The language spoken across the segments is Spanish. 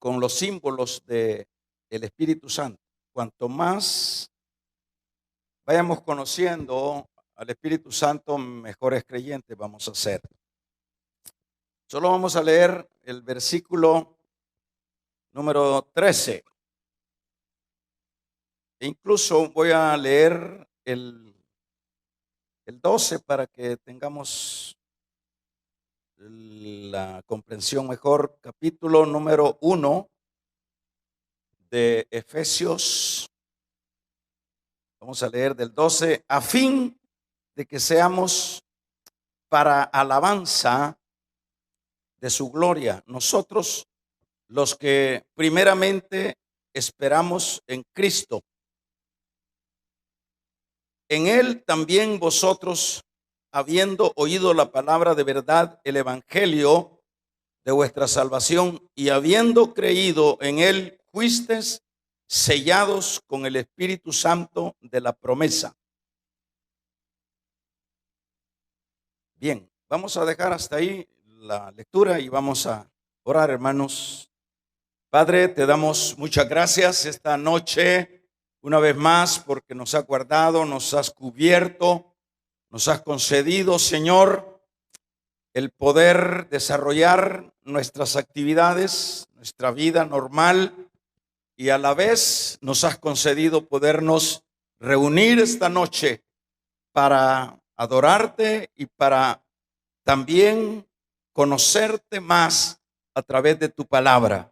con los símbolos del Espíritu Santo. Cuanto más vayamos conociendo al Espíritu Santo, mejores creyentes vamos a ser. Solo vamos a leer el versículo número 13. E incluso voy a leer el 12 para que tengamos la comprensión mejor. Capítulo número 1 de Efesios. Vamos a leer del 12, a fin de que seamos para alabanza de su gloria, nosotros los que primeramente esperamos en Cristo. En Él también vosotros, habiendo oído la palabra de verdad, el evangelio de vuestra salvación, y habiendo creído en Él, fuisteis sellados con el Espíritu Santo de la promesa. Bien, vamos a dejar hasta ahí la lectura y vamos a orar, hermanos. Padre, te damos muchas gracias esta noche, una vez más, porque nos has guardado, nos has cubierto, nos has concedido, Señor, el poder desarrollar nuestras actividades, nuestra vida normal, y a la vez nos has concedido podernos reunir esta noche para adorarte y para también conocerte más a través de tu palabra.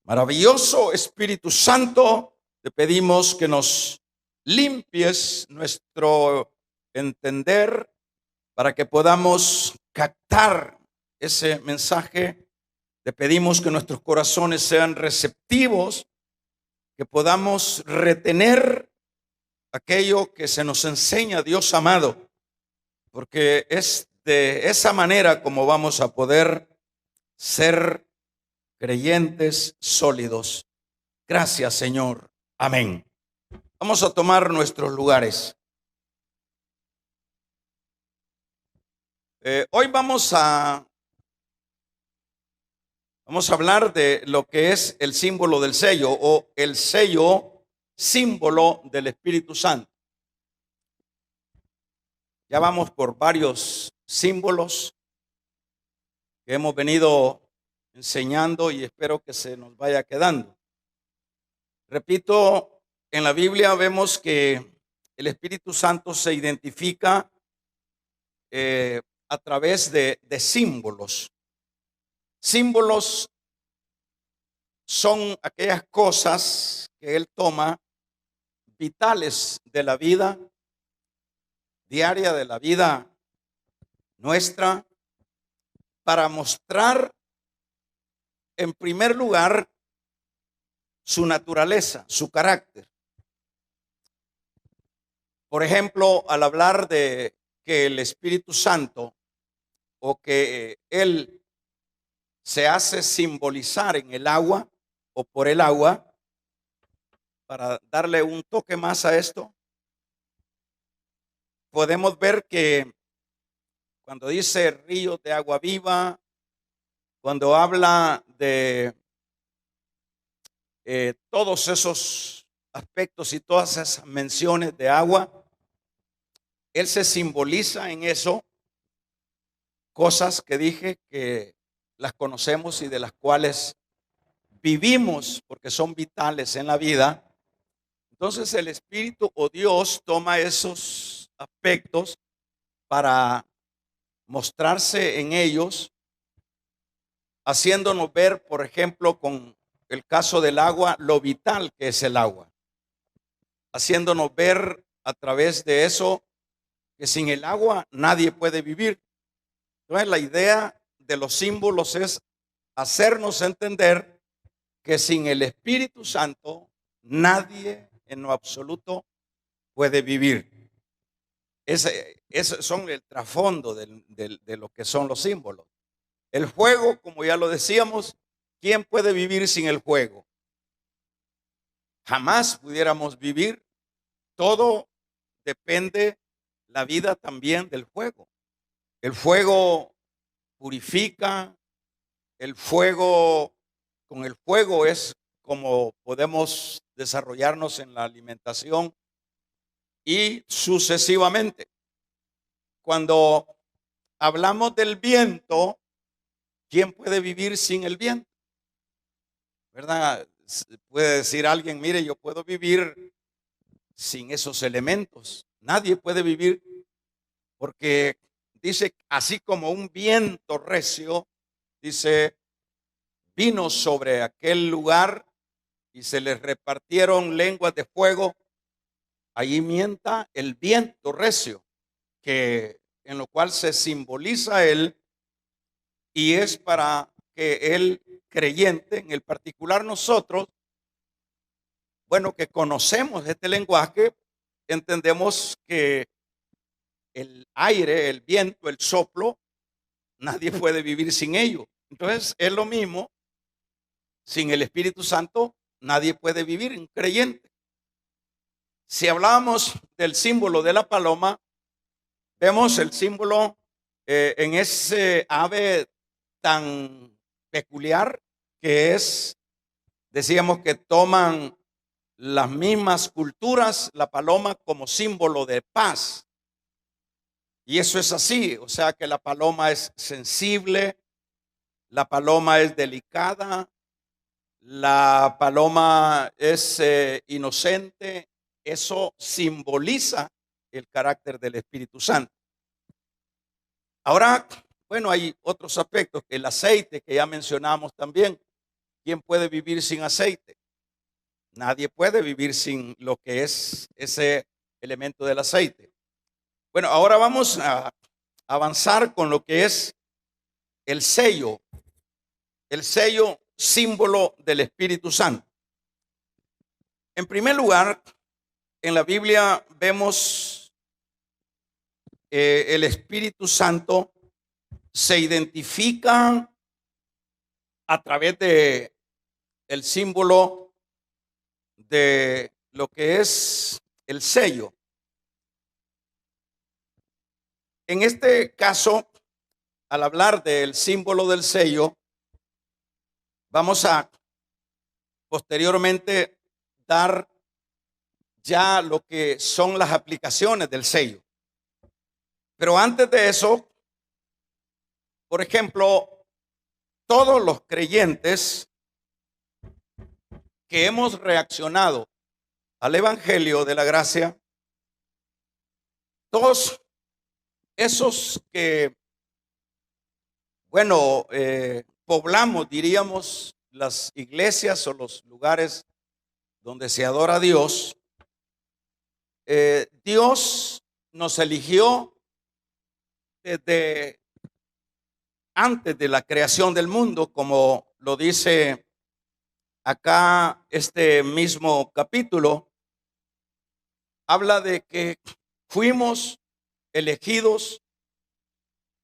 Maravilloso Espíritu Santo, te pedimos que nos limpies nuestro entender para que podamos captar ese mensaje. Te pedimos que nuestros corazones sean receptivos, que podamos retener aquello que se nos enseña, Dios amado, porque es de esa manera como vamos a poder ser creyentes sólidos. Gracias, Señor. Amén. Vamos a tomar nuestros lugares. Hoy vamos a hablar de lo que es el símbolo del sello o el sello símbolo del Espíritu Santo. Ya vamos por varios símbolos que hemos venido enseñando y espero que se nos vaya quedando. Repito, en la Biblia vemos que el Espíritu Santo se identifica a través de símbolos. Símbolos son aquellas cosas que Él toma vitales de la vida diaria, de la vida nuestra, para mostrar en primer lugar su naturaleza, su carácter. Por ejemplo, al hablar de que el Espíritu Santo o que Él se hace simbolizar en el agua o por el agua, para darle un toque más a esto, podemos ver que cuando dice ríos de agua viva, cuando habla de todos esos aspectos y todas esas menciones de agua, Él se simboliza en eso, cosas que dije que las conocemos y de las cuales vivimos porque son vitales en la vida. Entonces el Espíritu o Dios toma esos aspectos para mostrarse en ellos, haciéndonos ver, por ejemplo, con el caso del agua, lo vital que es el agua, haciéndonos ver a través de eso que sin el agua nadie puede vivir. Entonces la idea de los símbolos es hacernos entender que sin el Espíritu Santo nadie en lo absoluto puede vivir. Ese son el trasfondo de lo que son los símbolos. El fuego, como ya lo decíamos, ¿quién puede vivir sin el fuego? Jamás pudiéramos vivir. Todo depende, la vida también, del fuego. El fuego purifica, el fuego con el fuego es como podemos desarrollarnos en la alimentación y sucesivamente. Cuando hablamos del viento, ¿quién puede vivir sin el viento? ¿Verdad? Puede decir alguien, mire, yo puedo vivir sin esos elementos. Nadie puede vivir porque dice, así como un viento recio, dice, vino sobre aquel lugar y se les repartieron lenguas de fuego. Ahí mienta el viento recio, que en lo cual se simboliza él, y es para que el creyente, en el particular nosotros, bueno, que conocemos este lenguaje, entendemos que el aire, el viento, el soplo, nadie puede vivir sin ello. Entonces es lo mismo, sin el Espíritu Santo, nadie puede vivir, un creyente. Si hablamos del símbolo de la paloma, vemos el símbolo en ese ave tan peculiar que es, decíamos que toman las mismas culturas la paloma como símbolo de paz. Y eso es así, o sea que la paloma es sensible, la paloma es delicada, la paloma es inocente. Eso simboliza el carácter del Espíritu Santo. Ahora, bueno, hay otros aspectos, el aceite que ya mencionamos también. ¿Quién puede vivir sin aceite? Nadie puede vivir sin lo que es ese elemento del aceite. Bueno, ahora vamos a avanzar con lo que es el sello símbolo del Espíritu Santo. En primer lugar, en la Biblia vemos el Espíritu Santo se identifica a través de el símbolo de lo que es el sello. En este caso, al hablar del símbolo del sello, vamos a posteriormente dar ya lo que son las aplicaciones del sello. Pero antes de eso, por ejemplo, todos los creyentes que hemos reaccionado al Evangelio de la Gracia, todos esos que, bueno, poblamos, diríamos, las iglesias o los lugares donde se adora a Dios, Dios nos eligió desde antes de la creación del mundo, como lo dice acá este mismo capítulo. Habla de que fuimos elegidos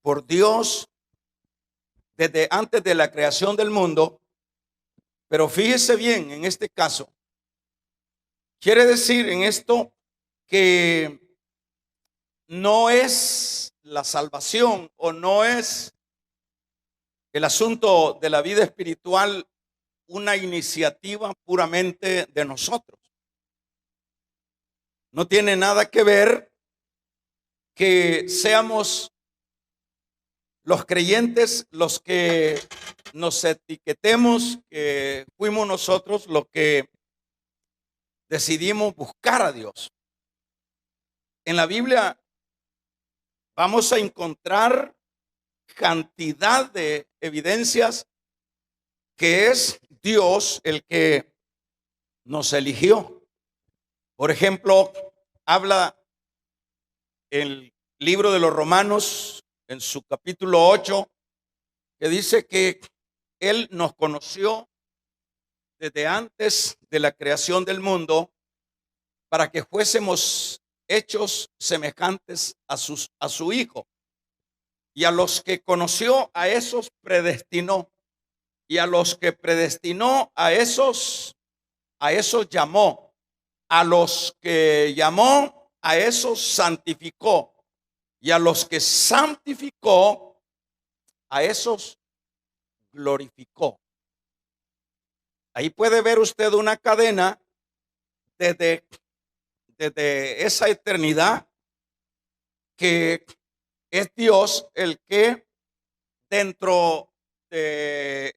por Dios desde antes de la creación del mundo. Pero fíjese bien, en este caso, quiere decir en esto que no es la salvación o no es el asunto de la vida espiritual una iniciativa puramente de nosotros. No tiene nada que ver que seamos los creyentes los que nos etiquetemos, que fuimos nosotros los que decidimos buscar a Dios. En la Biblia vamos a encontrar cantidad de evidencias que es Dios el que nos eligió. Por ejemplo, habla el libro de los Romanos en su capítulo 8, que dice que Él nos conoció desde antes de la creación del mundo para que fuésemos hechos semejantes a su Hijo. Y a los que conoció, a esos predestinó. Y a los que predestinó, a esos llamó. A los que llamó, a esos santificó. Y a los que santificó, a esos glorificó. Ahí puede ver usted una cadena desde, desde esa eternidad, que es Dios el que dentro de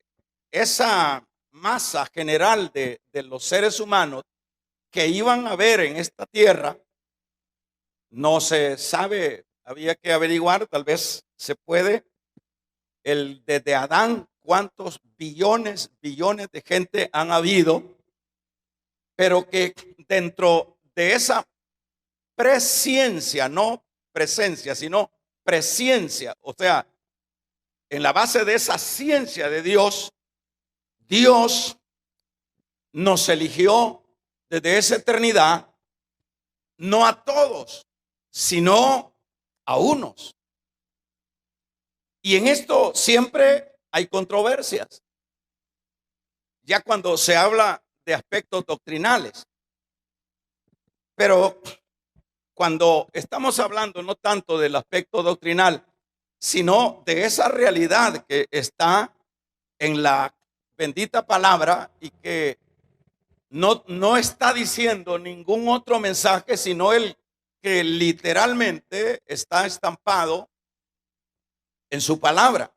esa masa general de los seres humanos que iban a ver en esta tierra, no se sabe, había que averiguar, tal vez se puede, desde Adán, cuántos billones de gente han habido, pero que dentro de esa presciencia, no presencia, sino presciencia, o sea, en la base de esa ciencia de Dios, Dios nos eligió desde esa eternidad, no a todos, sino a unos. Y en esto siempre hay controversias, ya cuando se habla de aspectos doctrinales. Pero cuando estamos hablando no tanto del aspecto doctrinal, sino de esa realidad que está en la bendita palabra y que no está diciendo ningún otro mensaje, sino el que literalmente está estampado en su palabra.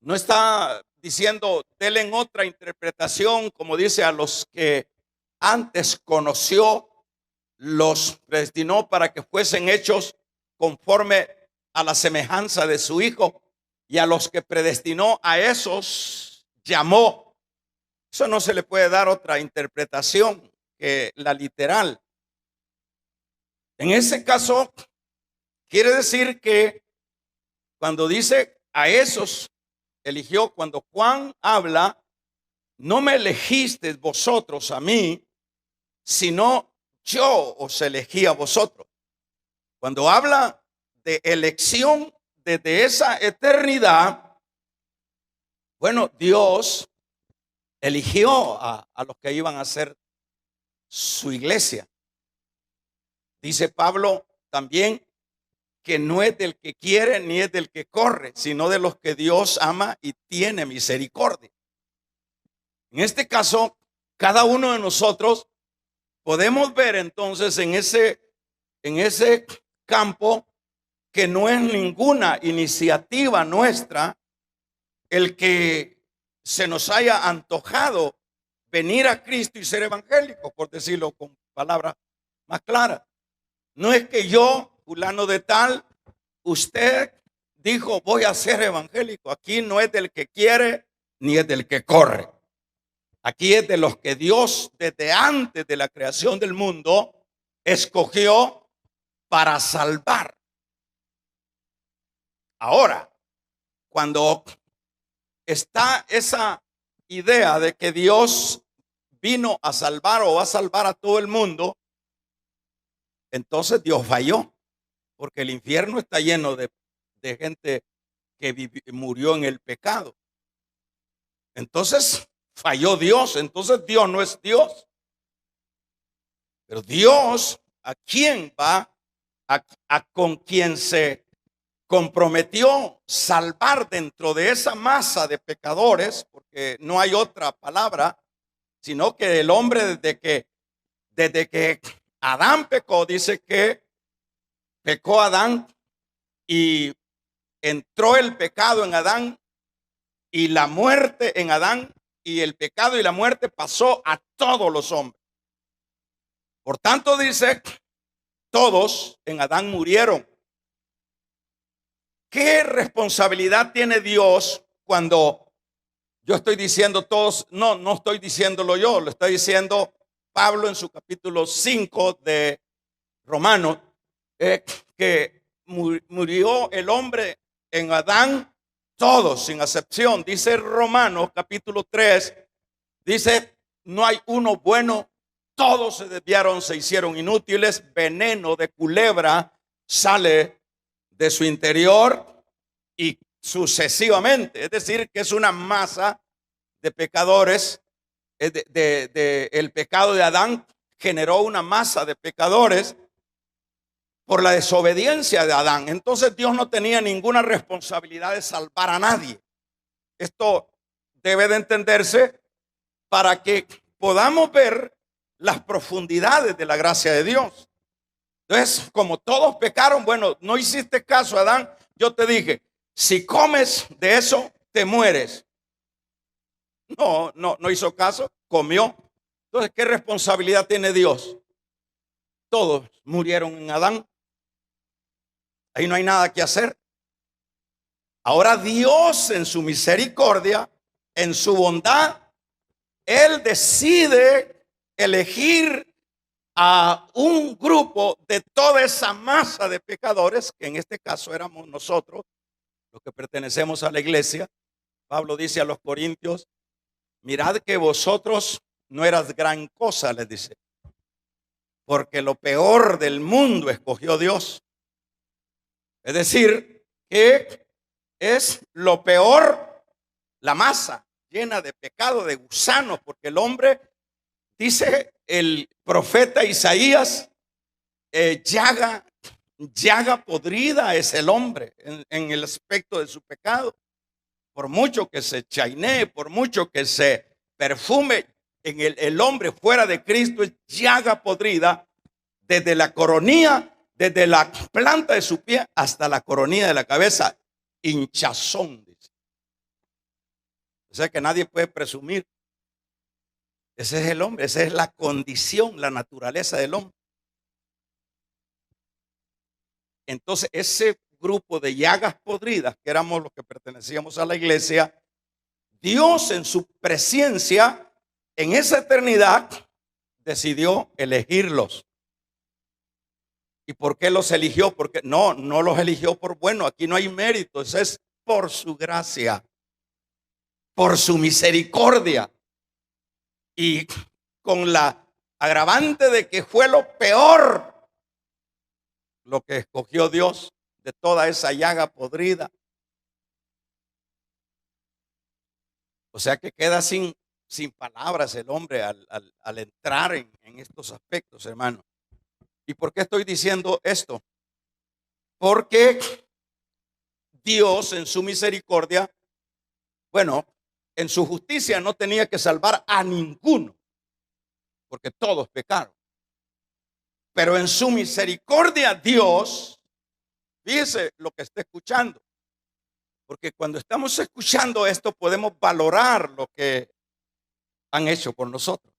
No está diciendo, denle otra interpretación, como dice, a los que antes conoció, los predestinó para que fuesen hechos conforme a la semejanza de su Hijo, y a los que predestinó, a esos llamó. Eso no se le puede dar otra interpretación que la literal. En ese caso, quiere decir que cuando dice a esos eligió, cuando Juan habla, no me elegisteis vosotros a mí, sino yo os elegí a vosotros. Cuando habla de elección desde esa eternidad, bueno, Dios eligió a los que iban a ser su iglesia. Dice Pablo también que no es del que quiere ni es del que corre, sino de los que Dios ama y tiene misericordia. En este caso, cada uno de nosotros podemos ver entonces en ese campo que no es ninguna iniciativa nuestra el que se nos haya antojado venir a Cristo y ser evangélicos, por decirlo con palabras más claras. No es que yo, fulano de tal, usted dijo voy a ser evangélico. Aquí no es del que quiere ni es del que corre. Aquí es de los que Dios desde antes de la creación del mundo escogió para salvar. Ahora, cuando está esa idea de que Dios vino a salvar o va a salvar a todo el mundo, entonces Dios falló, porque el infierno está lleno de gente que murió en el pecado. Entonces falló Dios, entonces Dios no es Dios. Pero Dios, ¿a quién va? Con quien se comprometió salvar dentro de esa masa de pecadores, porque no hay otra palabra, sino que el hombre desde que Adán pecó, dice que pecó Adán y entró el pecado en Adán y la muerte en Adán, y el pecado y la muerte pasó a todos los hombres. Por tanto dice, todos en Adán murieron. ¿Qué responsabilidad tiene Dios cuando yo estoy diciendo todos? No estoy diciéndolo yo, lo está diciendo Pablo en su capítulo 5 de Romanos, que murió el hombre en Adán, todos sin excepción. Dice Romanos capítulo 3, dice, no hay uno bueno, todos se desviaron, se hicieron inútiles, veneno de culebra sale de su interior y sucesivamente. Es decir, que es una masa de pecadores. El pecado de Adán generó una masa de pecadores por la desobediencia de Adán. Entonces Dios no tenía ninguna responsabilidad de salvar a nadie. Esto debe de entenderse para que podamos ver las profundidades de la gracia de Dios. Entonces, como todos pecaron, bueno, no hiciste caso, Adán. Yo te dije, si comes de eso, te mueres. No hizo caso, comió. Entonces, ¿qué responsabilidad tiene Dios? Todos murieron en Adán. Ahí no hay nada que hacer. Ahora Dios, en su misericordia, en su bondad, Él decide elegir a un grupo de toda esa masa de pecadores, que en este caso éramos nosotros, los que pertenecemos a la iglesia. Pablo dice a los corintios, mirad que vosotros no eras gran cosa, les dice, porque lo peor del mundo escogió Dios. Es decir, que es lo peor, la masa llena de pecado, de gusanos, porque el hombre, dice el profeta Isaías, llaga podrida es el hombre en el aspecto de su pecado. Por mucho que se chainee, por mucho que se perfume, en el hombre fuera de Cristo es llaga podrida, desde la coronilla, desde la planta de su pie hasta la coronilla de la cabeza, hinchazón, dice. O sea que nadie puede presumir. Ese es el hombre, esa es la condición, la naturaleza del hombre. Entonces, ese grupo de llagas podridas, que éramos los que pertenecíamos a la iglesia, Dios en su presencia, en esa eternidad, decidió elegirlos. ¿Y por qué los eligió? Porque no los eligió por bueno, aquí no hay méritos, es por su gracia, por su misericordia. Y con la agravante de que fue lo peor lo que escogió Dios de toda esa llaga podrida. O sea que queda sin palabras el hombre al entrar en estos aspectos, hermano. ¿Y por qué estoy diciendo esto? Porque Dios en su misericordia, bueno, en su justicia no tenía que salvar a ninguno, porque todos pecaron. Pero en su misericordia Dios, fíjese lo que está escuchando, porque cuando estamos escuchando esto podemos valorar lo que han hecho por nosotros.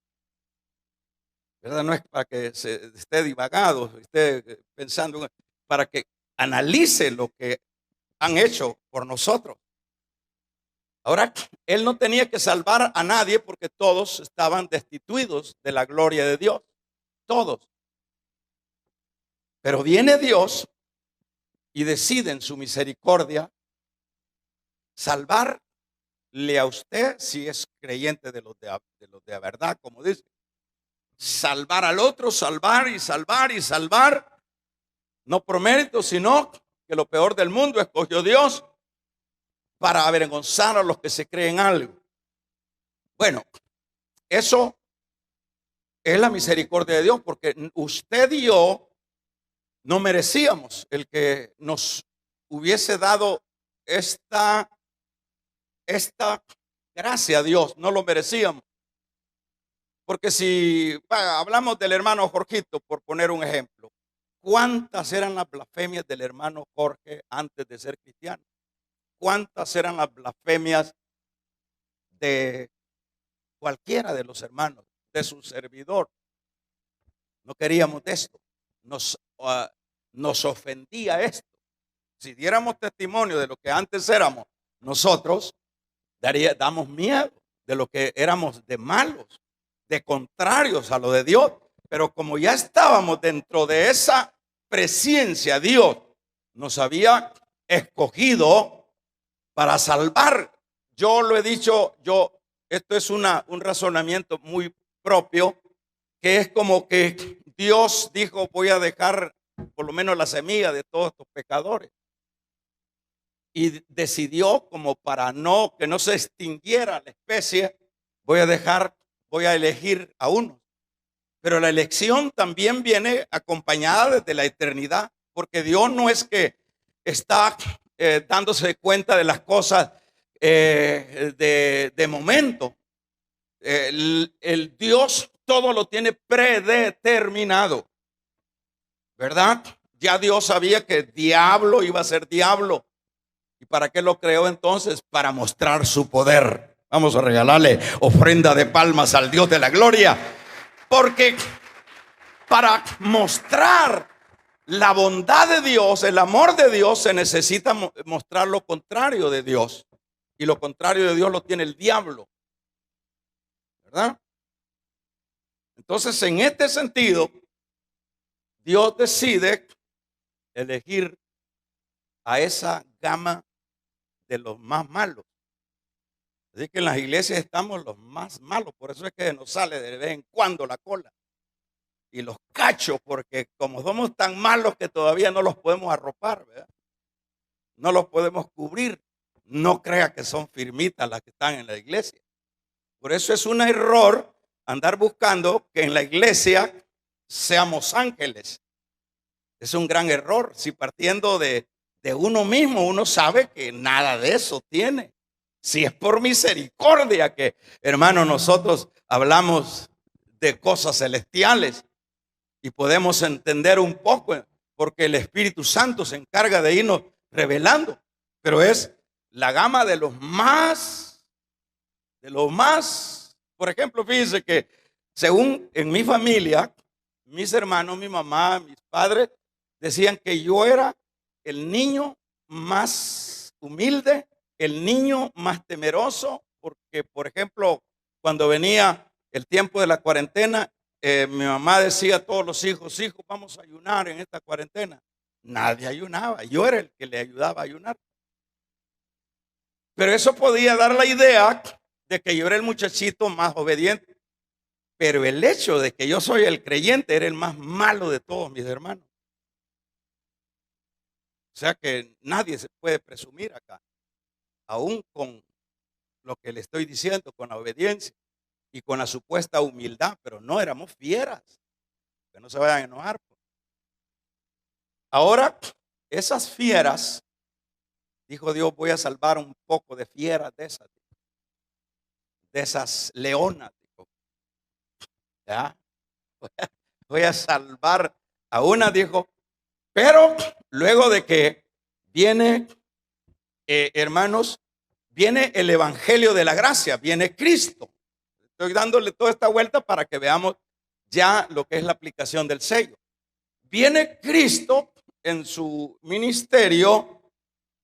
¿Verdad? No es para que se esté divagado, esté pensando, para que analice lo que han hecho por nosotros. Ahora, Él no tenía que salvar a nadie porque todos estaban destituidos de la gloria de Dios. Todos. Pero viene Dios y decide en su misericordia salvarle a usted si es creyente de los de verdad, como dice. Salvar al otro, salvar y salvar y salvar. No por mérito, sino que lo peor del mundo escogió Dios para avergonzar a los que se creen algo. Bueno, eso es la misericordia de Dios, porque usted y yo no merecíamos el que nos hubiese dado esta gracia a Dios, no lo merecíamos. Porque si hablamos del hermano Jorgito, por poner un ejemplo, ¿cuántas eran las blasfemias del hermano Jorge antes de ser cristiano? ¿Cuántas eran las blasfemias de cualquiera de los hermanos, de su servidor? No queríamos de esto, nos ofendía esto. Si diéramos testimonio de lo que antes éramos, nosotros damos miedo de lo que éramos de malos, de contrarios a lo de Dios. Pero como ya estábamos dentro de esa presencia, Dios nos había escogido para salvar. Yo lo he dicho, esto es un razonamiento muy propio, que es como que Dios dijo, voy a dejar por lo menos la semilla de todos estos pecadores. Y decidió, como para que no se extinguiera la especie, voy a elegir a uno. Pero la elección también viene acompañada desde la eternidad, porque Dios no es que está dándose cuenta de las cosas de momento. El Dios todo lo tiene predeterminado, ¿verdad? Ya Dios sabía que el diablo iba a ser diablo. ¿Y para qué lo creó entonces? Para mostrar su poder. Vamos a regalarle ofrenda de palmas al Dios de la gloria. Porque para mostrar la bondad de Dios, el amor de Dios, se necesita mostrar lo contrario de Dios. Y lo contrario de Dios lo tiene el diablo, ¿verdad? Entonces, en este sentido, Dios decide elegir a esa gama de los más malos. Así que en las iglesias estamos los más malos, por eso es que nos sale de vez en cuando la cola. Y los cachos, porque como somos tan malos que todavía no los podemos arropar, ¿verdad? No los podemos cubrir. No crea que son firmitas las que están en la iglesia. Por eso es un error andar buscando que en la iglesia seamos ángeles. Es un gran error. Si partiendo de uno mismo, uno sabe que nada de eso tiene. Si es por misericordia que, hermano, nosotros hablamos de cosas celestiales y podemos entender un poco, porque el Espíritu Santo se encarga de irnos revelando. Pero es la gama de los más, por ejemplo, fíjense que según en mi familia, mis hermanos, mi mamá, mis padres, decían que yo era el niño más humilde, el niño más temeroso, porque, por ejemplo, cuando venía el tiempo de la cuarentena, mi mamá decía a todos los hijos, hijos, vamos a ayunar en esta cuarentena. Nadie ayunaba, yo era el que le ayudaba a ayunar. Pero eso podía dar la idea de que yo era el muchachito más obediente. Pero el hecho de que yo soy el creyente era el más malo de todos mis hermanos. O sea que nadie se puede presumir acá, aún con lo que le estoy diciendo, con la obediencia y con la supuesta humildad, pero no éramos fieras, que no se vayan a enojar. Ahora, esas fieras, dijo Dios, voy a salvar un poco de fieras de esas leonas, dijo. ¿Ya? Voy a salvar a una, dijo, pero luego de que viene, hermanos, viene el evangelio de la gracia, viene Cristo. Estoy dándole toda esta vuelta para que veamos ya lo que es la aplicación del sello. Viene Cristo en su ministerio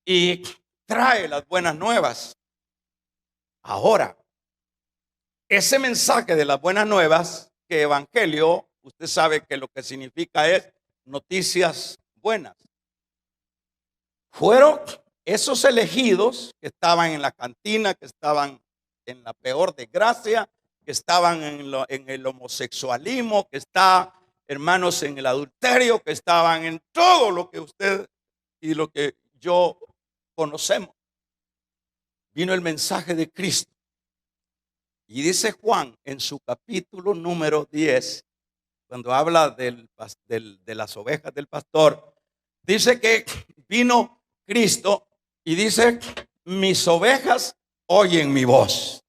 y trae las buenas nuevas. Ahora, ese mensaje de las buenas nuevas, que evangelio, usted sabe que lo que significa es noticias buenas. Fueron esos elegidos que estaban en la cantina, que estaban en la peor desgracia, que estaban en el homosexualismo, que está, hermanos, en el adulterio, que estaban en todo lo que usted y lo que yo conocemos. Vino el mensaje de Cristo. Y dice Juan en su capítulo número 10, cuando habla de las ovejas del pastor, dice que vino Cristo y dice, mis ovejas oyen mi voz.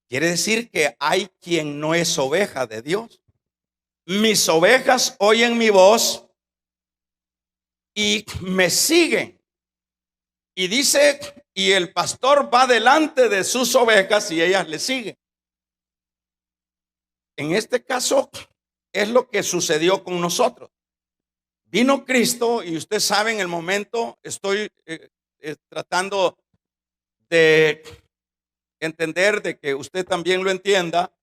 Quiere decir que hay quien no es oveja de Dios. Mis ovejas oyen mi voz y me siguen. Y dice, y el pastor va delante de sus ovejas y ellas le siguen. En este caso es lo que sucedió con nosotros. Vino Cristo y usted sabe, en el momento estoy tratando de entender, de que usted también lo entienda,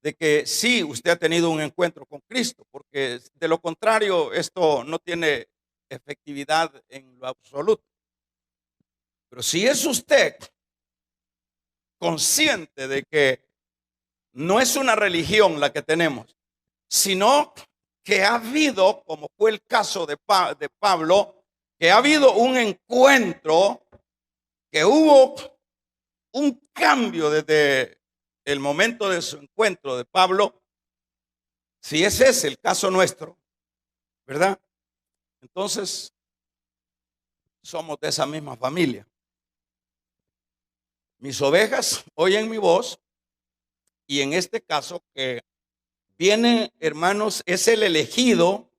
de que sí, usted ha tenido un encuentro con Cristo, porque de lo contrario esto no tiene efectividad en lo absoluto. Pero si es usted consciente de que no es una religión la que tenemos, sino que ha habido, como fue el caso de Pablo, que ha habido un encuentro, que hubo un cambio desde el momento de su encuentro de Pablo. Si ese es el caso nuestro, ¿verdad? Entonces somos de esa misma familia. Mis ovejas oyen mi voz Y en este caso que viene, hermanos, es el elegido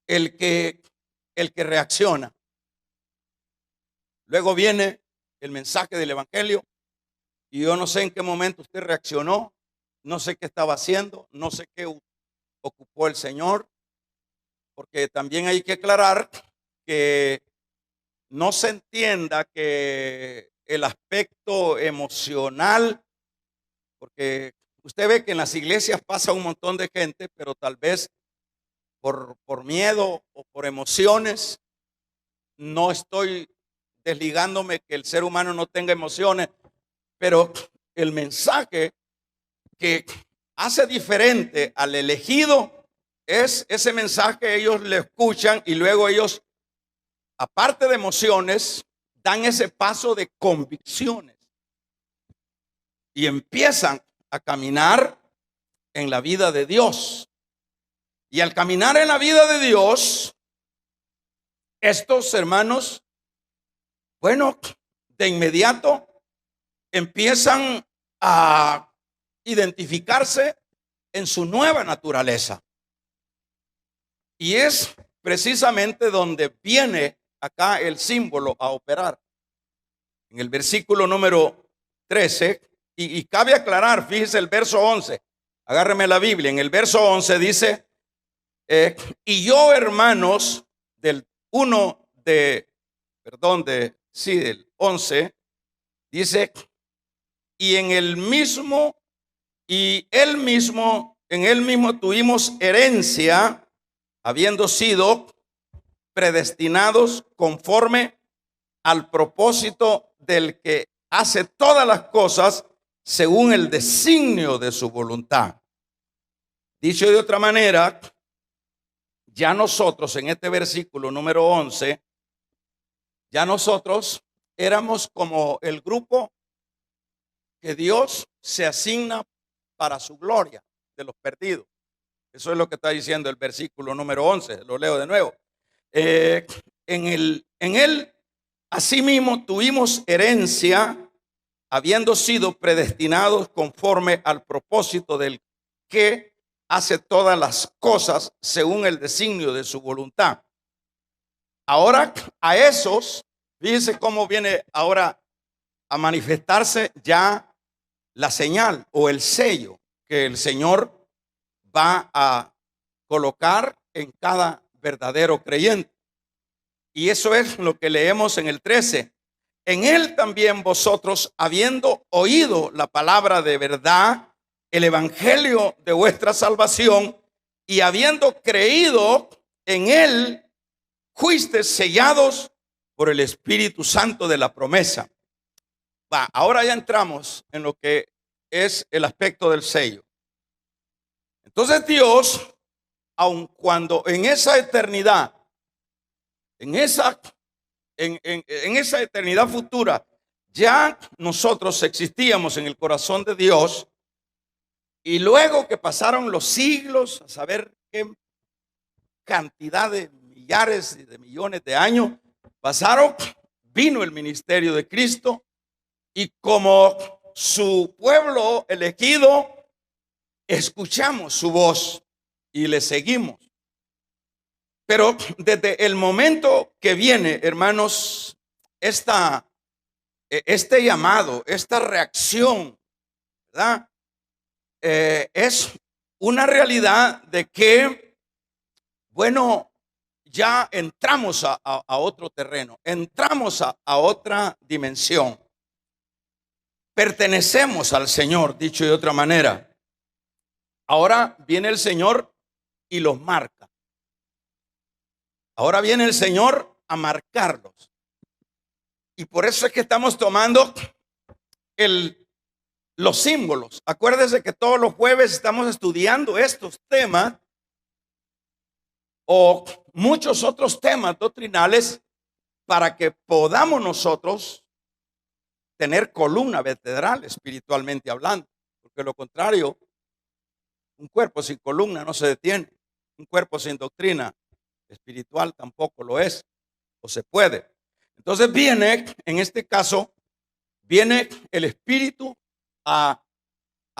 el que, el que reacciona. Luego viene el mensaje del evangelio y yo no sé en qué momento usted reaccionó, no sé qué estaba haciendo, no sé qué ocupó el Señor, porque también hay que aclarar que no se entienda que el aspecto emocional, porque usted ve que en las iglesias pasa un montón de gente, pero tal vez por miedo o por emociones, no estoy desligándome que el ser humano no tenga emociones, pero el mensaje que hace diferente al elegido es ese mensaje. Ellos le escuchan y luego ellos, aparte de emociones, dan ese paso de convicciones y empiezan a caminar en la vida de Dios. Y al caminar en la vida de Dios, estos hermanos, bueno, de inmediato empiezan a identificarse en su nueva naturaleza. Y es precisamente donde viene acá el símbolo a operar. En el versículo número 13, y cabe aclarar, fíjese el verso 11, agárreme la Biblia, en el verso 11 dice, y yo, hermanos, del 1 de, perdón, del 11, dice, y en el mismo, en él mismo tuvimos herencia, habiendo sido predestinados conforme al propósito del que hace todas las cosas según el designio de su voluntad. Dicho de otra manera, ya nosotros en este versículo número 11, ya nosotros éramos como el grupo que Dios se asigna para su gloria de los perdidos. Eso es lo que está diciendo el versículo número 11. Lo leo de nuevo. En él, asimismo, tuvimos herencia, habiendo sido predestinados conforme al propósito del que hace todas las cosas según el designio de su voluntad. Ahora, a esos, fíjense cómo viene ahora a manifestarse ya la señal o el sello que el Señor va a colocar en cada verdadero creyente. Y eso es lo que leemos en el 13. En él también vosotros, habiendo oído la palabra de verdad, el evangelio de vuestra salvación, y habiendo creído en él, fuisteis sellados por el Espíritu Santo de la promesa. Ahora ya entramos en lo que es el aspecto del sello. Entonces Dios, aun cuando en esa eternidad, en esa eternidad futura, ya nosotros existíamos en el corazón de Dios, y luego que pasaron los siglos, a saber qué cantidad de millares y de millones de años pasaron, vino el ministerio de Cristo, y como su pueblo elegido, escuchamos su voz y le seguimos. Pero desde el momento que viene, hermanos, este llamado, esta reacción, ¿verdad? Es una realidad de que, bueno, ya entramos a otro terreno, entramos a otra dimensión. Pertenecemos al Señor, dicho de otra manera. Ahora viene el Señor y los marca. Ahora viene el Señor a marcarlos. Y por eso es que estamos tomando los símbolos. Acuérdense que todos los jueves estamos estudiando estos temas o muchos otros temas doctrinales para que podamos nosotros tener columna vertebral espiritualmente hablando. Porque lo contrario, un cuerpo sin columna no se detiene. Un cuerpo sin doctrina espiritual tampoco lo es o se puede. Entonces viene, en este caso, viene el Espíritu a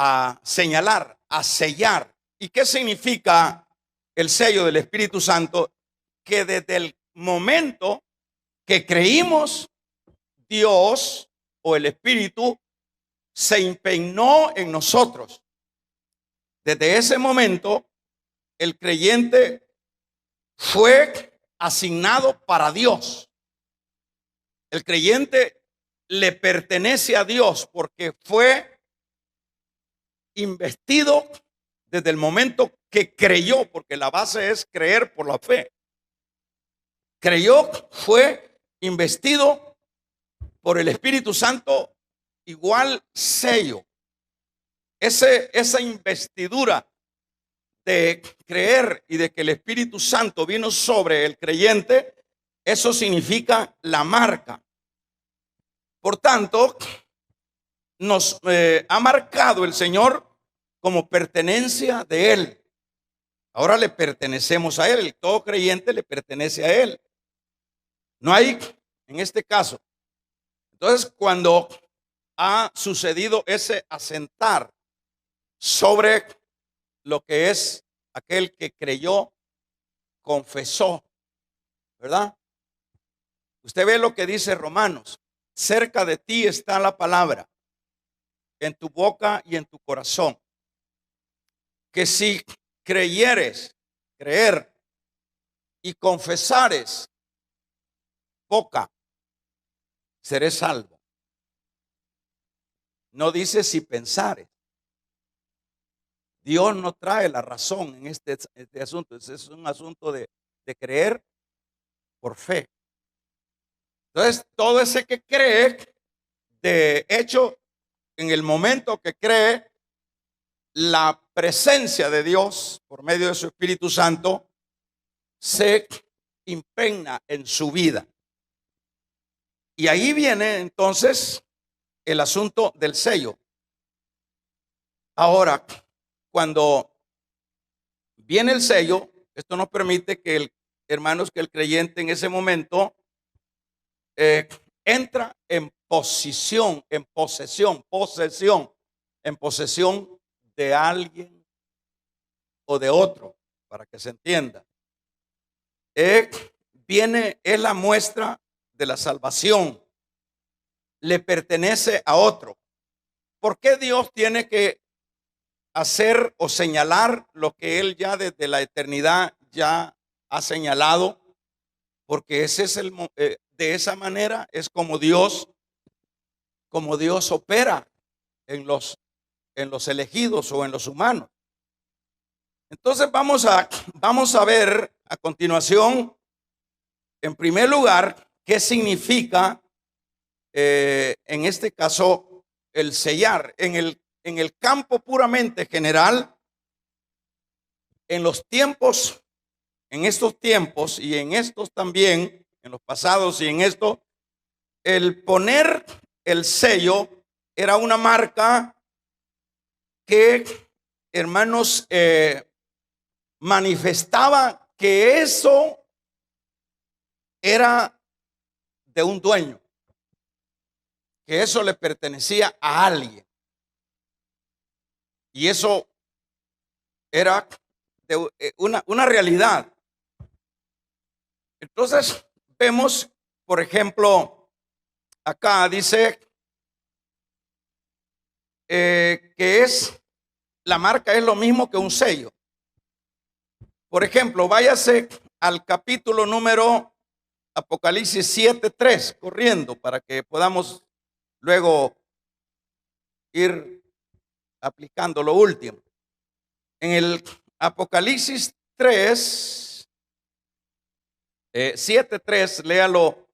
a señalar, a sellar. ¿Y qué significa el sello del Espíritu Santo? Que desde el momento que creímos, Dios o el Espíritu se impregnó en nosotros. Desde ese momento, el creyente fue asignado para Dios. El creyente le pertenece a Dios porque fue investido desde el momento que creyó, porque la base es creer por la fe. Creyó, fue investido por el Espíritu Santo, igual sello. Esa investidura de creer y de que el Espíritu Santo vino sobre el creyente, eso significa la marca. Por tanto, nos ha marcado el Señor como pertenencia de Él. Ahora le pertenecemos a Él. Todo creyente le pertenece a Él. No hay, en este caso. Entonces, cuando ha sucedido ese asentar sobre lo que es aquel que creyó, confesó, ¿verdad? Usted ve lo que dice Romanos: cerca de ti está la palabra, en tu boca y en tu corazón, que si creyeres, creer, y confesares, boca, seré salvo. No dice si pensares. Dios no trae la razón en este asunto. Es un asunto de creer por fe. Entonces, todo ese que cree, de hecho, en el momento que cree, la presencia de Dios por medio de su Espíritu Santo se impregna en su vida. Y ahí viene entonces el asunto del sello. Ahora, cuando viene el sello, esto nos permite que hermanos, que el creyente en ese momento entra en posesión de alguien o de otro, para que se entienda. Es la muestra de la salvación, le pertenece a otro. ¿Por qué Dios tiene que hacer o señalar lo que Él ya desde la eternidad ya ha señalado? Porque ese es de esa manera es como Dios opera en los elegidos o en los humanos. Entonces vamos a ver a continuación, en primer lugar, qué significa en este caso el sellar. En el campo puramente general, en los tiempos, en estos tiempos y en estos también, en los pasados y en esto, el poner el sello era una marca que, hermanos, manifestaba que eso era de un dueño, que eso le pertenecía a alguien. Y eso era de una realidad. Entonces vemos, por ejemplo, acá dice que la marca es lo mismo que un sello. Por ejemplo, váyase al capítulo número Apocalipsis 7:3, corriendo, para que podamos luego ir aplicando lo último. En el Apocalipsis 7:3, léalo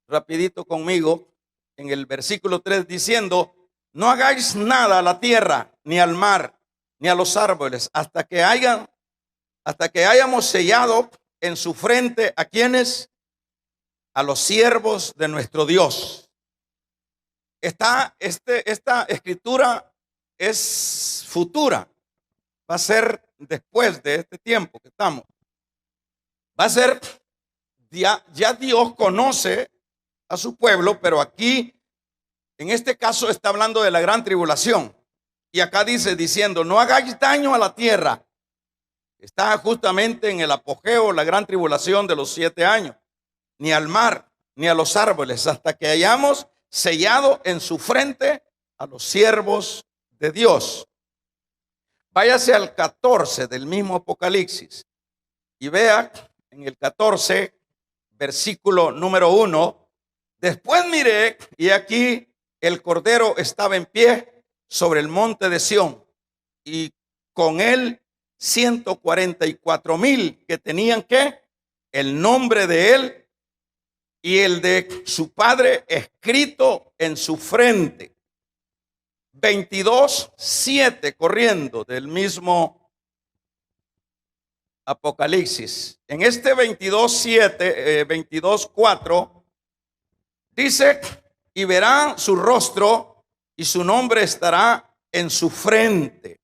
rapidito conmigo, en el versículo 3, diciendo: no hagáis nada a la tierra, ni al mar, ni a los árboles, hasta que hayamos sellado en su frente a quienes, a los siervos de nuestro Dios. Esta escritura es futura, va a ser después de este tiempo que estamos. Va a ser, ya Dios conoce a su pueblo, pero aquí, en este caso, está hablando de la gran tribulación. Y acá dice, diciendo, no hagáis daño a la tierra. Está justamente en el apogeo, la gran tribulación de los 7 años. Ni al mar, ni a los árboles, hasta que hayamos sellado en su frente a los siervos de Dios. Váyase al 14 del mismo Apocalipsis y vea en el 14, versículo número 1. Después miré y aquí el Cordero estaba en pie sobre el monte de Sión y con él 144,000 que tenían el nombre de él y el de su padre escrito en su frente. 22:7 corriendo del mismo Apocalipsis. En este 22:7, 22:4 dice, y verán su rostro y su nombre estará en su frente.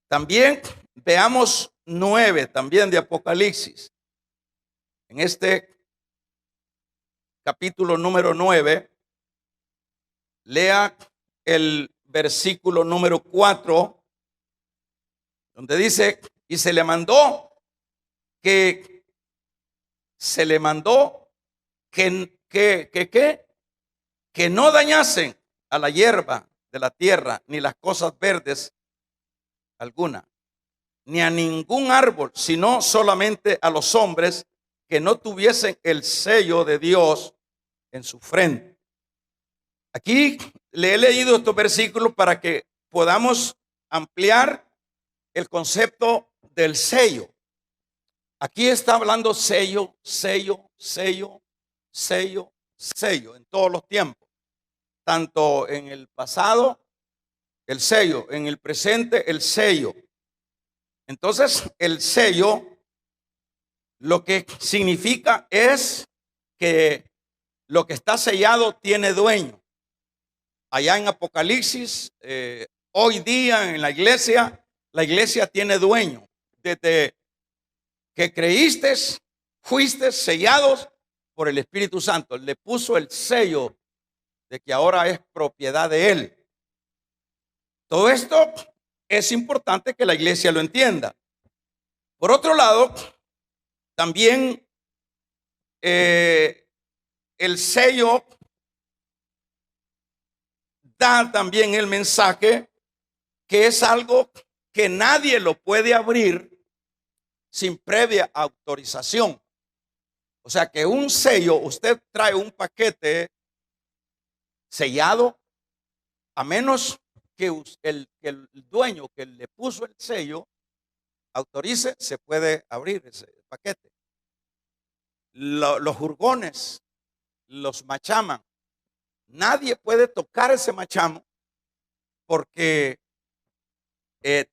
También veamos 9 también de Apocalipsis. En este capítulo número 9, lea el versículo número 4, donde dice, y se le mandó que no dañasen a la hierba de la tierra, ni las cosas verdes alguna, ni a ningún árbol, sino solamente a los hombres que no tuviesen el sello de Dios en su frente. Aquí le he leído estos versículos para que podamos ampliar el concepto del sello. Aquí está hablando sello, sello, sello, sello, sello en todos los tiempos. Tanto en el pasado, el sello, en el presente, el sello. Entonces, el sello lo que significa es que lo que está sellado tiene dueño. Allá en Apocalipsis, hoy día en la iglesia tiene dueño. Desde que creíste, fuiste sellados por el Espíritu Santo. Le puso el sello de que ahora es propiedad de él. Todo esto es importante que la iglesia lo entienda. Por otro lado, también el sello da también el mensaje que es algo que nadie lo puede abrir sin previa autorización. O sea que un sello, usted trae un paquete sellado, a menos que el dueño que le puso el sello autorice, se puede abrir ese paquete. Los jurgones, los machaman, nadie puede tocar ese machamo porque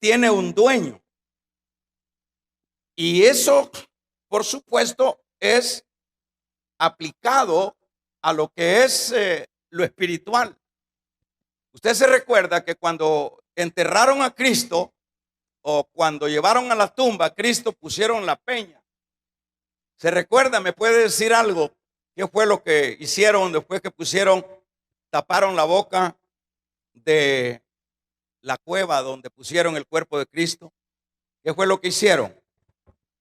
tiene un dueño. Y eso, por supuesto, es aplicado a lo que es lo espiritual. Usted se recuerda que cuando enterraron a Cristo o cuando llevaron a la tumba a Cristo, pusieron la peña. ¿Se recuerda? ¿Me puede decir algo? ¿Qué fue lo que hicieron después que taparon la boca de la cueva donde pusieron el cuerpo de Cristo? ¿Qué fue lo que hicieron?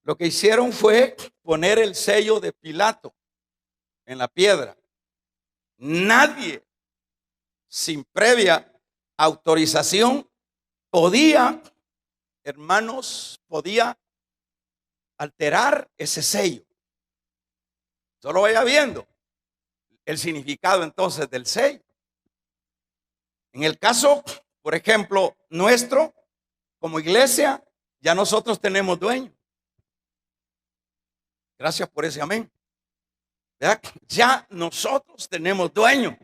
Lo que hicieron fue poner el sello de Pilato en la piedra. Nadie, sin previa autorización, podía alterar ese sello. Solo vaya viendo el significado entonces del sello. En el caso, por ejemplo, nuestro, como iglesia, ya nosotros tenemos dueño. Gracias por ese amén. ¿Verdad? Ya nosotros tenemos dueño.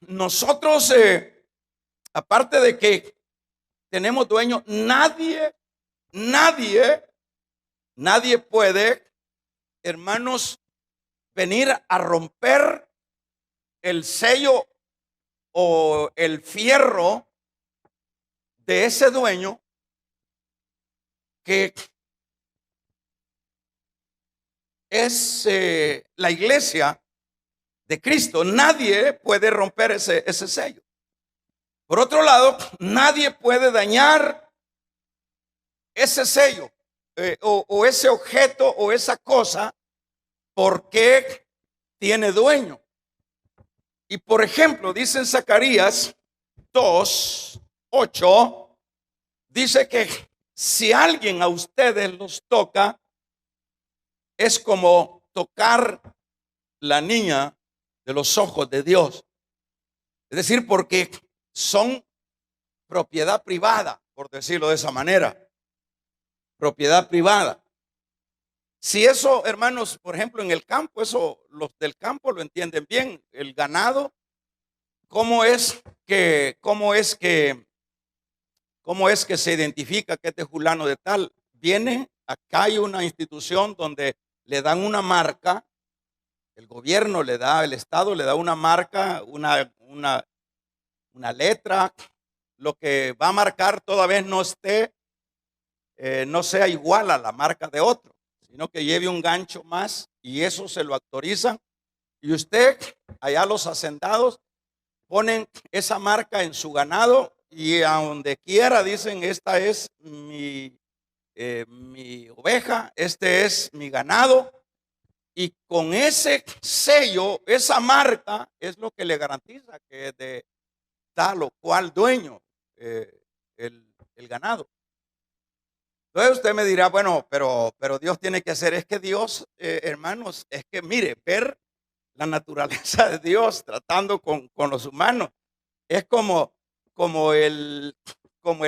Nosotros, aparte de que tenemos dueño, nadie puede, hermanos, venir a romper el sello o el fierro de ese dueño que es la iglesia de Cristo. Nadie puede romper ese sello. Por otro lado, nadie puede dañar ese sello o ese objeto o esa cosa porque tiene dueño. Y por ejemplo, dice en Zacarías 2:8, dice que si alguien a ustedes los toca, es como tocar la niña de los ojos de Dios. Es decir, porque son propiedad privada, por decirlo de esa manera. Propiedad privada. Si eso, hermanos, por ejemplo, en el campo, eso los del campo lo entienden bien. El ganado, ¿cómo es que se identifica que este es fulano de tal? Viene, acá hay una institución donde le dan una marca, el gobierno le da, el Estado le da una marca, una letra, lo que va a marcar toda vez no sea igual a la marca de otro, sino que lleve un gancho más, y eso se lo autorizan. Y usted, allá los hacendados, ponen esa marca en su ganado, y a donde quiera dicen: esta es mi oveja, este es mi ganado. Y con ese sello, esa marca, es lo que le garantiza que es de tal o cual dueño el ganado. Entonces usted me dirá: bueno, pero Dios tiene que hacer. Es que Dios, hermanos, es que mire, ver la naturaleza de Dios tratando con los humanos es como el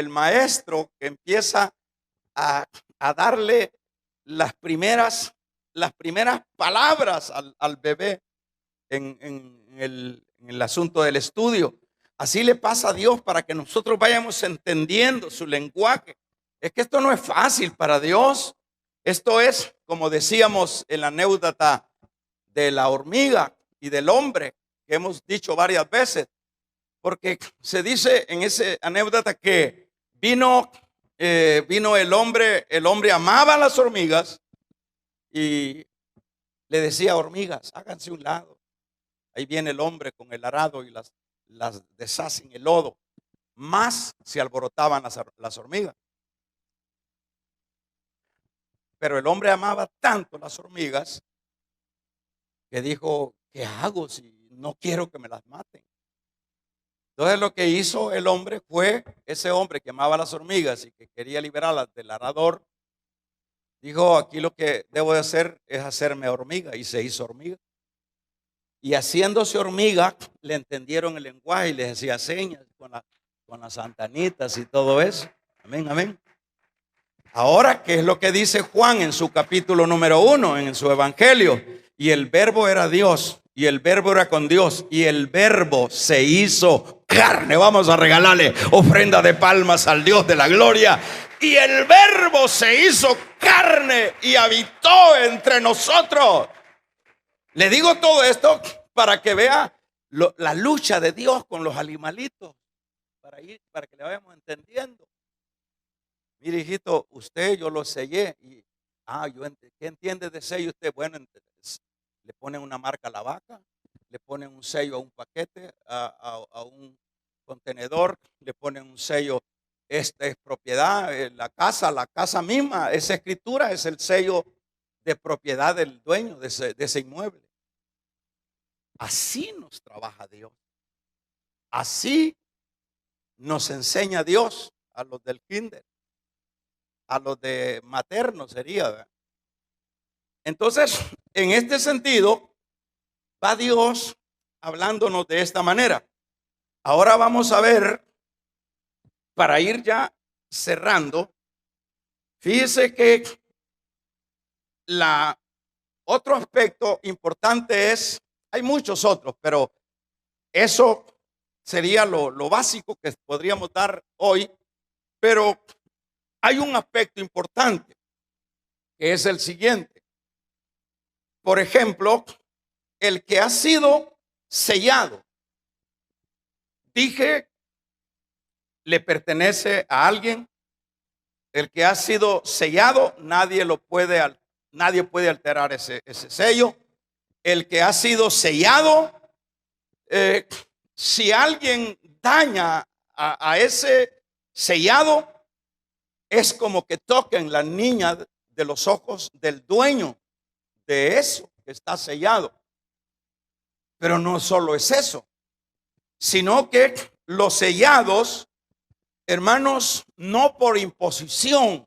maestro que empieza a darle las primeras palabras al bebé en el asunto del estudio. Así le pasa a Dios para que nosotros vayamos entendiendo su lenguaje. Es que esto no es fácil para Dios. Esto es, como decíamos en la anécdota de la hormiga y del hombre, que hemos dicho varias veces, porque se dice en esa anécdota que vino el hombre amaba a las hormigas y le decía: hormigas, háganse un lado. Ahí viene el hombre con el arado y las deshace en el lodo. Más se alborotaban las hormigas. Pero el hombre amaba tanto las hormigas que dijo: ¿qué hago si no quiero que me las maten? Entonces lo que hizo el hombre fue, ese hombre que amaba las hormigas y que quería liberarlas del arador, dijo: aquí lo que debo de hacer es hacerme hormiga, y se hizo hormiga. Y haciéndose hormiga, le entendieron el lenguaje y les hacía señas con las santanitas y todo eso. Amén, amén. Ahora, ¿qué es lo que dice Juan en su capítulo número 1, en su evangelio? Y el verbo era Dios, y el verbo era con Dios, y el verbo se hizo carne. Vamos a regalarle ofrenda de palmas al Dios de la gloria. Y el verbo se hizo carne y habitó entre nosotros. Le digo todo esto para que vea la lucha de Dios con los animalitos, para que le vayamos entendiendo. Mire, hijito, usted yo lo sellé. Y, ¿qué entiende de sello usted? Bueno, le ponen una marca a la vaca, le ponen un sello a un paquete, a un contenedor, le ponen un sello: esta es propiedad. La casa misma, esa escritura es el sello de propiedad del dueño de ese inmueble. Así nos trabaja Dios. Así nos enseña Dios a los del kinder, a los de materno sería, ¿verdad? Entonces, en este sentido, va Dios hablándonos de esta manera. Ahora vamos a ver, para ir ya cerrando, fíjese que otro aspecto importante es, hay muchos otros, pero eso sería lo básico que podríamos dar hoy. Pero hay un aspecto importante que es el siguiente. Por ejemplo, el que ha sido sellado, dije, le pertenece a alguien. El que ha sido sellado, nadie puede alterar ese sello. El que ha sido sellado, si alguien daña a ese sellado, es como que toquen la niña de los ojos del dueño de eso que está sellado. Pero no solo es eso, sino que los sellados, hermanos, no por imposición,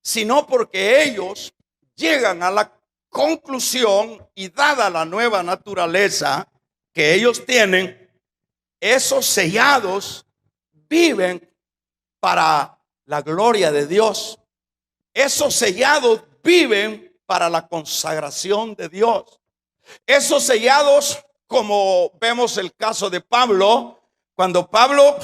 sino porque ellos llegan a la conclusión, y dada la nueva naturaleza que ellos tienen, esos sellados viven para la gloria de Dios. Esos sellados viven para la consagración de Dios. Esos sellados, como vemos el caso de Pablo, cuando Pablo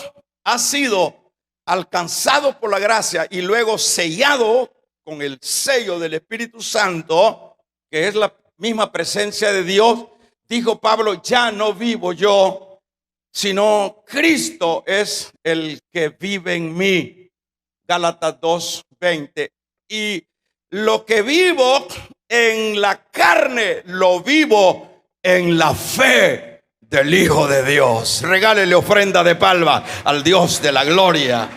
ha sido alcanzado por la gracia y luego sellado con el sello del Espíritu Santo, que es la misma presencia de Dios, dijo Pablo: ya no vivo yo, sino Cristo es el que vive en mí. Gálatas 2:20. Y lo que vivo en la carne, lo vivo en la fe del Hijo de Dios. Regálele ofrenda de palma al Dios de la gloria.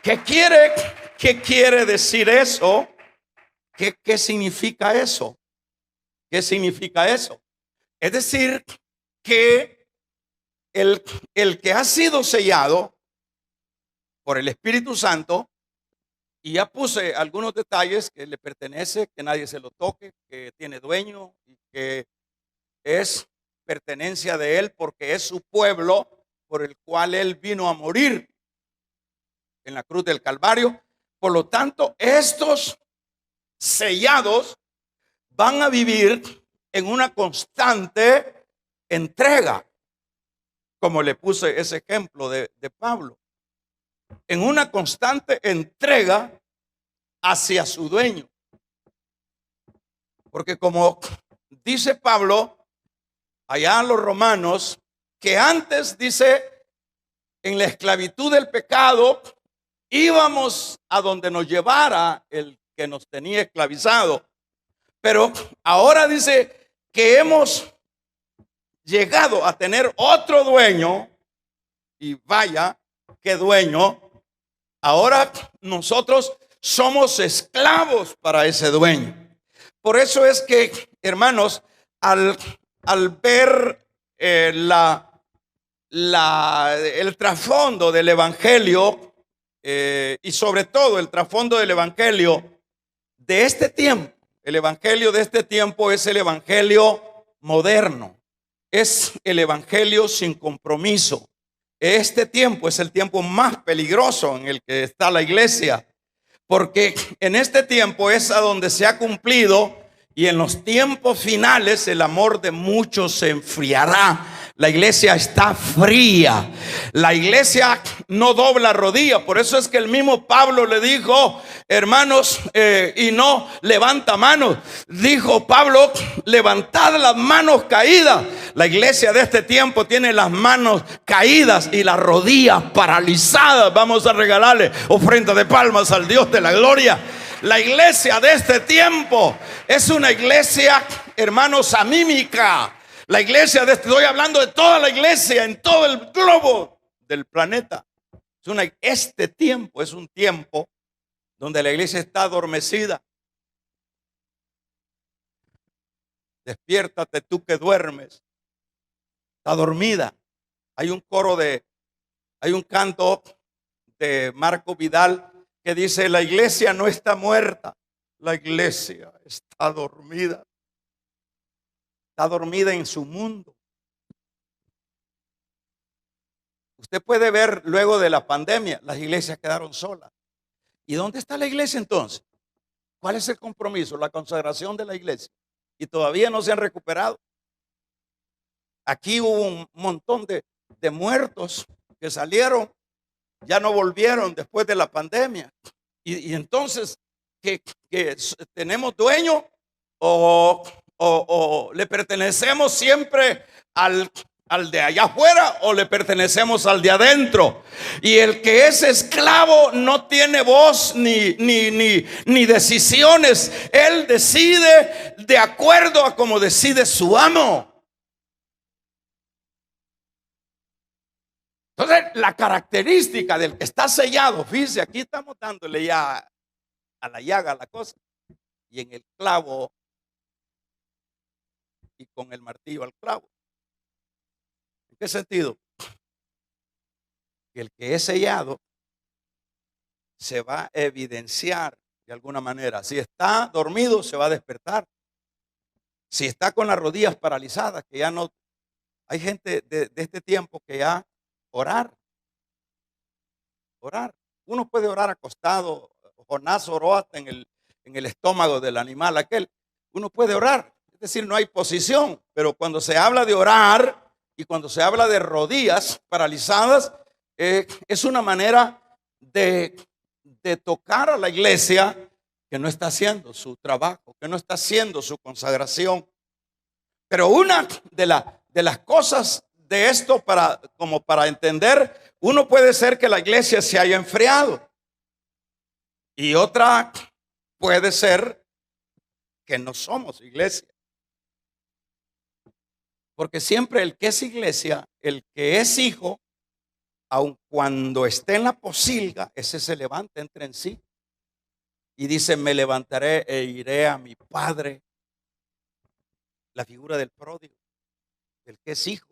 ¿Qué quiere decir eso? ¿Qué significa eso? ¿Qué significa eso? Es decir, que el que ha sido sellado por el Espíritu Santo, y ya puse algunos detalles, que le pertenece, que nadie se lo toque, que tiene dueño y que es pertenencia de él porque es su pueblo por el cual él vino a morir en la cruz del Calvario. Por lo tanto, estos sellados van a vivir en una constante entrega, como le puse ese ejemplo de Pablo, en una constante entrega hacia su dueño. Porque como dice Pablo allá a los romanos, que antes, dice, en la esclavitud del pecado íbamos a donde nos llevara el que nos tenía esclavizado, pero ahora dice que hemos llegado a tener otro dueño, y vaya, qué dueño. Ahora nosotros somos esclavos para ese dueño. Por eso es que, hermanos, al ver el trasfondo del evangelio, y sobre todo el trasfondo del evangelio de este tiempo, el evangelio de este tiempo es el evangelio moderno, es el evangelio sin compromiso. Este tiempo es el tiempo más peligroso en el que está la iglesia, porque en este tiempo es a donde se ha cumplido, y en los tiempos finales el amor de muchos se enfriará. La iglesia está fría. La iglesia no dobla rodilla. Por eso es que el mismo Pablo le dijo, hermanos, y no levanta manos. Dijo Pablo, levantad las manos caídas. La iglesia de este tiempo tiene las manos caídas y las rodillas paralizadas. Vamos a regalarle ofrenda de palmas al Dios de la gloria. La iglesia de este tiempo es una iglesia, hermanos, amímica. La iglesia estoy hablando de toda la iglesia en todo el globo del planeta. Este tiempo es un tiempo donde la iglesia está adormecida. Despiértate tú que duermes. Está dormida. Hay un canto de Marco Vidal que dice: la iglesia no está muerta, la iglesia está dormida. Está dormida en su mundo. Usted puede ver luego de la pandemia, las iglesias quedaron solas. ¿Y dónde está la iglesia entonces? ¿Cuál es el compromiso? La consagración de la iglesia. Y todavía no se han recuperado. Aquí hubo un montón de muertos que salieron, ya no volvieron después de la pandemia. Y entonces, ¿que tenemos dueño o le pertenecemos siempre al de allá afuera o le pertenecemos al de adentro? Y el que es esclavo no tiene voz ni decisiones. Él decide de acuerdo a como decide su amo. Entonces, la característica del que está sellado, fíjense, aquí estamos dándole ya a la llaga la cosa, y en el clavo y con el martillo al clavo. ¿En qué sentido? Que el que es sellado se va a evidenciar de alguna manera. Si está dormido, se va a despertar. Si está con las rodillas paralizadas, que ya no, hay gente de este tiempo que ya orar. Uno puede orar acostado. Jonás oró hasta en el estómago del animal aquel. Uno puede orar, es decir, no hay posición, pero cuando se habla de orar y cuando se habla de rodillas paralizadas, es una manera de tocar a la iglesia que no está haciendo su trabajo, que no está haciendo su consagración. Pero una de las cosas de esto, como para entender, uno puede ser que la iglesia se haya enfriado. Y otra puede ser que no somos iglesia. Porque siempre el que es iglesia, el que es hijo, aun cuando esté en la posilga, ese se levanta, entra en sí. Y dice, me levantaré e iré a mi padre. La figura del pródigo, el que es hijo.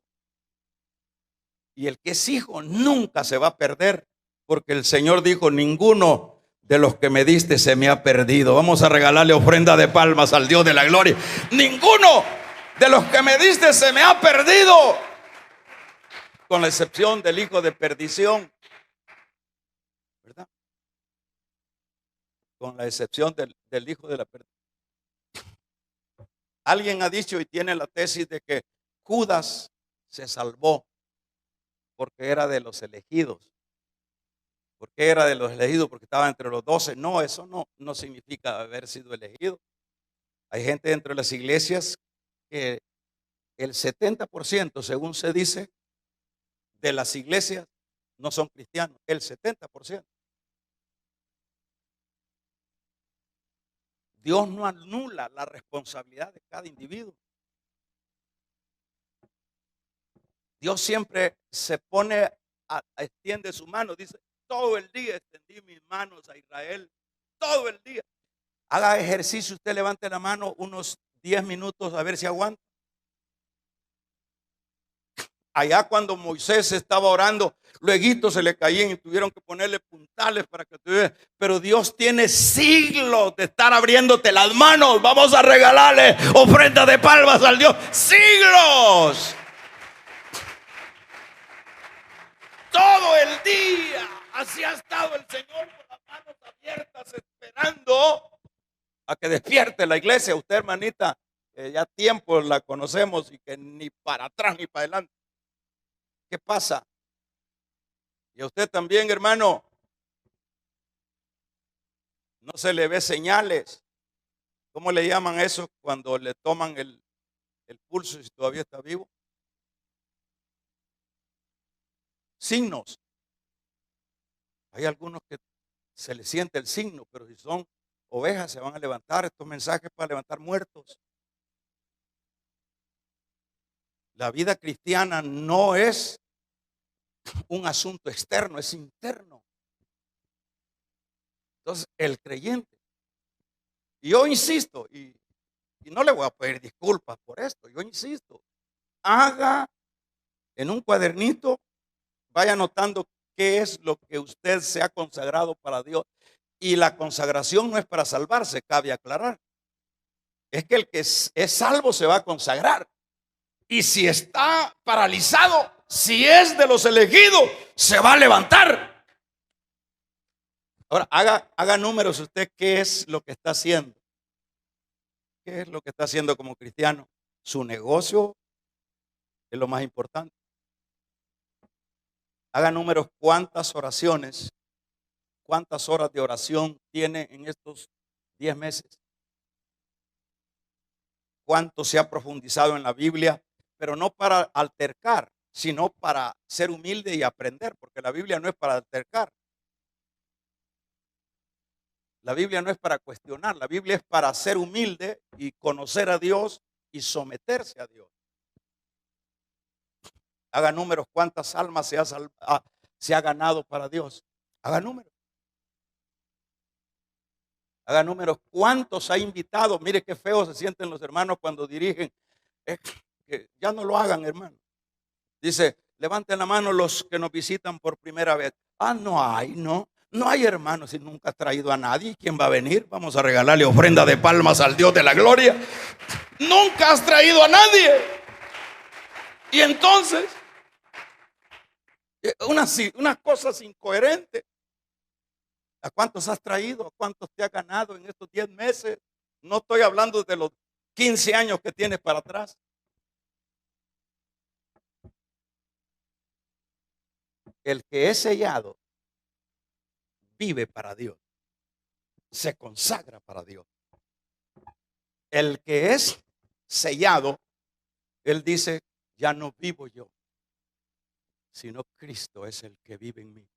Y el que es hijo nunca se va a perder, porque el Señor dijo, ninguno de los que me diste se me ha perdido. Vamos a regalarle ofrenda de palmas al Dios de la gloria. Ninguno de los que me diste se me ha perdido, con la excepción del hijo de perdición, ¿verdad? Con la excepción del hijo de la perdición. Alguien ha dicho y tiene la tesis de que Judas se salvó porque era de los elegidos. ¿Por qué era de los elegidos? Porque estaba entre los 12. No, eso no significa haber sido elegido. Hay gente dentro de las iglesias que el 70%, según se dice, de las iglesias no son cristianos. El 70%. Dios no anula la responsabilidad de cada individuo. Dios siempre se pone, extiende su mano, dice, todo el día extendí mis manos a Israel, todo el día. Haga ejercicio, usted levante la mano unos 10 minutos a ver si aguanta. Allá cuando Moisés estaba orando, luego se le caían y tuvieron que ponerle puntales para que tuviera. Pero Dios tiene siglos de estar abriéndote las manos. Vamos a regalarle ofrenda de palmas al Dios. Siglos. Todo el día así ha estado el Señor con las manos abiertas esperando a que despierte la iglesia. Usted, hermanita, ya tiempo la conocemos y que ni para atrás ni para adelante. ¿Qué pasa? Y a usted también, hermano, no se le ve señales. ¿Cómo le llaman eso cuando le toman el pulso si todavía está vivo? Signos. Hay algunos que se les siente el signo, pero si son ovejas se van a levantar. Estos mensajes para levantar muertos. La vida cristiana no es un asunto externo, es interno. Entonces, el creyente, y yo insisto, y no le voy a pedir disculpas por esto, yo insisto, haga en un cuadernito, vaya anotando qué es lo que usted se ha consagrado para Dios. Y la consagración no es para salvarse, cabe aclarar. Es que el que es salvo se va a consagrar. Y si está paralizado, si es de los elegidos, se va a levantar. Ahora, haga números usted, ¿qué es lo que está haciendo? ¿Qué es lo que está haciendo como cristiano? Su negocio es lo más importante. Haga números, cuántas oraciones, cuántas horas de oración tiene en estos 10 meses. Cuánto se ha profundizado en la Biblia, pero no para altercar, sino para ser humilde y aprender, porque la Biblia no es para altercar. La Biblia no es para cuestionar, la Biblia es para ser humilde y conocer a Dios y someterse a Dios. Haga números cuántas almas se ha ganado para Dios. Haga números. Haga números cuántos ha invitado. Mire qué feo se sienten los hermanos cuando dirigen. Que ya no lo hagan, hermano. Dice, levanten la mano los que nos visitan por primera vez. No hay hermanos y nunca ha traído a nadie. ¿Quién va a venir? Vamos a regalarle ofrenda de palmas al Dios de la gloria. Nunca has traído a nadie. Y entonces, unas cosas incoherentes. ¿A cuántos has traído? ¿A cuántos te has ganado en estos 10 meses? No estoy hablando de los 15 años que tienes para atrás. El que es sellado vive para Dios, se consagra para Dios. El que es sellado, él dice, ya no vivo yo, sino Cristo es el que vive en mí.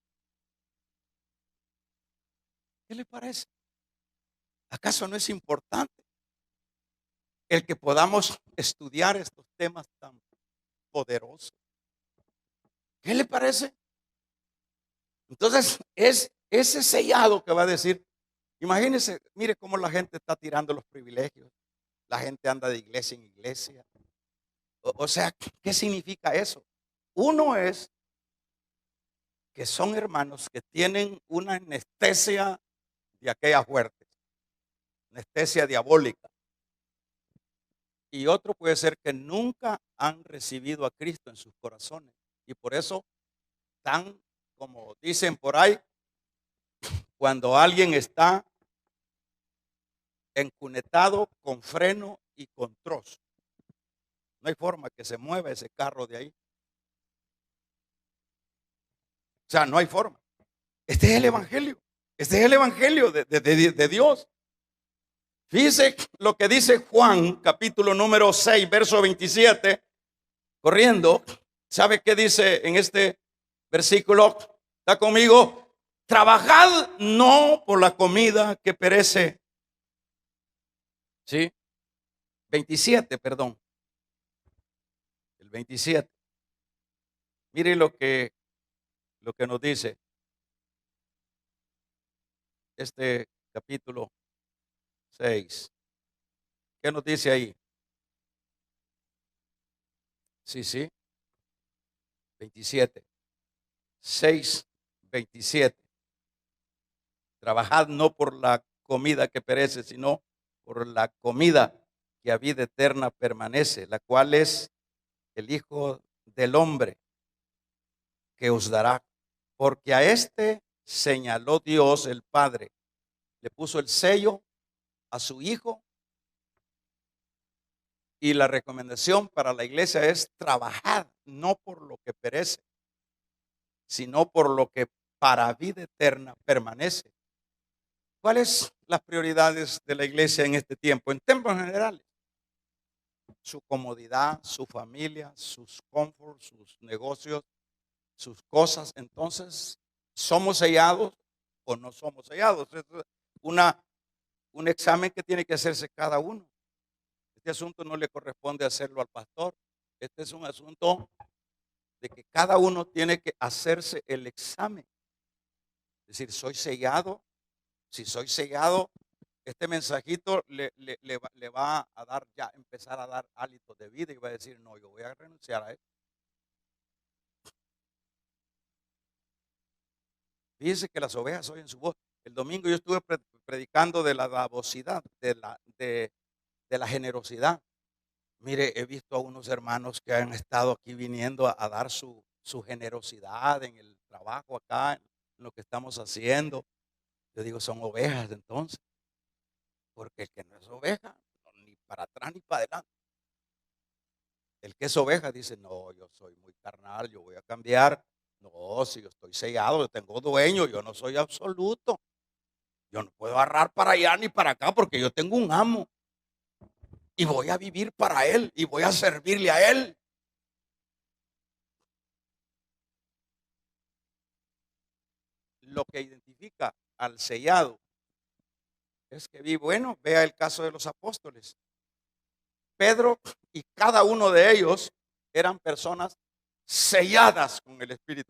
¿Qué le parece? ¿Acaso no es importante el que podamos estudiar estos temas tan poderosos? ¿Qué le parece? Entonces es ese sellado que va a decir, imagínense, mire cómo la gente está tirando los privilegios. La gente anda de iglesia en iglesia. O sea, ¿qué significa eso? Uno es que son hermanos que tienen una anestesia de aquellas fuertes, anestesia diabólica. Y otro puede ser que nunca han recibido a Cristo en sus corazones. Y por eso están, como dicen por ahí, cuando alguien está encunetado con freno y con trozo, no hay forma que se mueva ese carro de ahí. O sea, no hay forma. Este es el evangelio. Este es el evangelio de Dios. Fíjese lo que dice Juan, capítulo número 6, verso 27, corriendo. ¿Sabe qué dice en este versículo? ¿Está conmigo? Trabajad no por la comida que perece. ¿Sí? 27, perdón. El 27. Mire lo que nos dice este capítulo 6. ¿Qué nos dice ahí? Sí. 27. 6, 27. Trabajad no por la comida que perece, sino por la comida que a vida eterna permanece, la cual es el Hijo del Hombre, que os dará. Porque a este señaló Dios el Padre, le puso el sello a su Hijo. Y la recomendación para la iglesia es trabajar no por lo que perece, sino por lo que para vida eterna permanece. ¿Cuáles las prioridades de la iglesia en este tiempo? En tiempos generales, su comodidad, su familia, sus conforts, sus negocios, sus cosas. Entonces, ¿somos sellados o no somos sellados? Es un examen que tiene que hacerse cada uno. Este asunto no le corresponde hacerlo al pastor. Este es un asunto de que cada uno tiene que hacerse el examen. Es decir, ¿soy sellado? Si soy sellado, este mensajito le va a dar ya, empezar a dar hálito de vida y va a decir, no, yo voy a renunciar a esto. Fíjense que las ovejas oyen su voz. El domingo yo estuve predicando de la davosidad, de la generosidad. Mire, he visto a unos hermanos que han estado aquí viniendo a dar su generosidad en el trabajo acá, en lo que estamos haciendo. Yo digo, son ovejas entonces. Porque el que no es oveja, ni para atrás ni para adelante. El que es oveja dice, no, yo soy muy carnal, yo voy a cambiar. No, si yo estoy sellado, yo tengo dueño, yo no soy absoluto. Yo no puedo agarrar para allá ni para acá porque yo tengo un amo. Y voy a vivir para él y voy a servirle a él. Lo que identifica al sellado es que bueno, vea el caso de los apóstoles. Pedro y cada uno de ellos eran personas selladas con el Espíritu